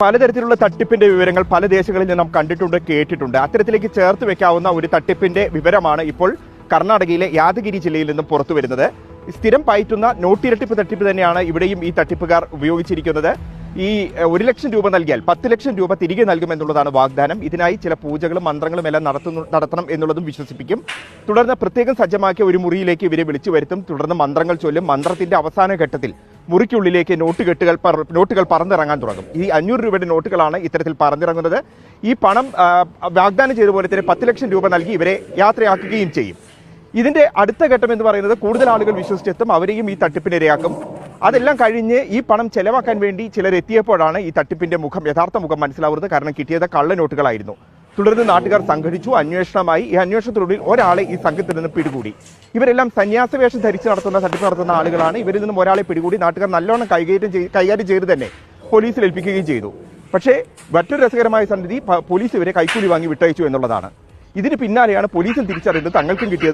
പലതരത്തിലുള്ള തട്ടിപ്പിന്റെ വിവരങ്ങൾ പല ദേശങ്ങളിൽ നിന്ന് നാം കണ്ടിട്ടുണ്ട്, കേട്ടിട്ടുണ്ട്. അത്തരത്തിലേക്ക് ചേർത്ത് വെക്കാവുന്ന ഒരു തട്ടിപ്പിന്റെ വിവരമാണ് ഇപ്പോൾ കർണാടകയിലെ യാദഗിരി ജില്ലയിൽ നിന്നും പുറത്തു വരുന്നത്. സ്ഥിരം പയറ്റുന്ന നോട്ടിരട്ടിപ്പ് തട്ടിപ്പ് തന്നെയാണ് ഇവിടെയും ഈ തട്ടിപ്പുകാർ ഉപയോഗിച്ചിരിക്കുന്നത്. ഈ 1 ലക്ഷം രൂപ നൽകിയാൽ 10 ലക്ഷം രൂപ തിരികെ നൽകുമെന്നുള്ളതാണ് വാഗ്ദാനം. ഇതിനായി ചില പൂജകളും മന്ത്രങ്ങളും എല്ലാം നടത്തണം എന്നുള്ളതും വിശ്വസിപ്പിക്കും. തുടർന്ന് പ്രത്യേകം സജ്ജമാക്കിയ ഒരു മുറിയിലേക്ക് ഇവരെ വിളിച്ചു വരുത്തും. തുടർന്ന് മന്ത്രങ്ങൾ ചൊല്ലും. മന്ത്രത്തിന്റെ അവസാന ഘട്ടത്തിൽ മുറിക്കുള്ളിലേക്ക് നോട്ടുകൾ പറന്നിറങ്ങാൻ തുടങ്ങും. ഈ 500 രൂപയുടെ നോട്ടുകളാണ് ഇത്തരത്തിൽ പറന്നിറങ്ങുന്നത്. ഈ പണം വാഗ്ദാനം ചെയ്ത പോലെ തന്നെ 10 ലക്ഷം രൂപ നൽകി ഇവരെ യാത്രയാക്കുകയും ചെയ്യും. ഇതിന്റെ അടുത്ത ഘട്ടം എന്ന് പറയുന്നത് കൂടുതൽ ആളുകൾ വിശ്വസിച്ചെത്തും, അവരെയും ഈ തട്ടിപ്പിനിരയാക്കും. അതെല്ലാം കഴിഞ്ഞ് ഈ പണം ചെലവാക്കാൻ വേണ്ടി ചിലർ എത്തിയപ്പോഴാണ് ഈ തട്ടിപ്പിന്റെ യഥാർത്ഥ മുഖം മനസ്സിലാവുന്നത്. കാരണം കിട്ടിയത് കള്ളനോട്ടുകളായിരുന്നു. തുടർന്ന് നാട്ടുകാർ സംഘടിച്ചു. അന്വേഷണമായി. ഈ അന്വേഷണത്തിനുള്ളിൽ ഒരാളെ ഈ സംഘത്തിൽ നിന്ന് പിടികൂടി. ഇവരെല്ലാം സന്യാസവേഷം ധരിച്ച് തട്ടിപ്പ് നടത്തുന്ന ആളുകളാണ്. ഇവരിൽ നിന്നും ഒരാളെ പിടികൂടി നാട്ടുകാർ നല്ലോണം കൈകാര്യം ചെയ്ത് തന്നെ പോലീസിൽ ഏൽപ്പിക്കുകയും ചെയ്തു. പക്ഷേ മറ്റൊരു രസകരമായ സന്നിധി, പോലീസ് ഇവരെ കൈക്കൂലി വാങ്ങി വിട്ടയച്ചു എന്നുള്ളതാണ്. ഇതിന് പിന്നാലെയാണ് പോലീസും തിരിച്ചറിയുന്നത് തങ്ങൾക്കും കിട്ടിയത്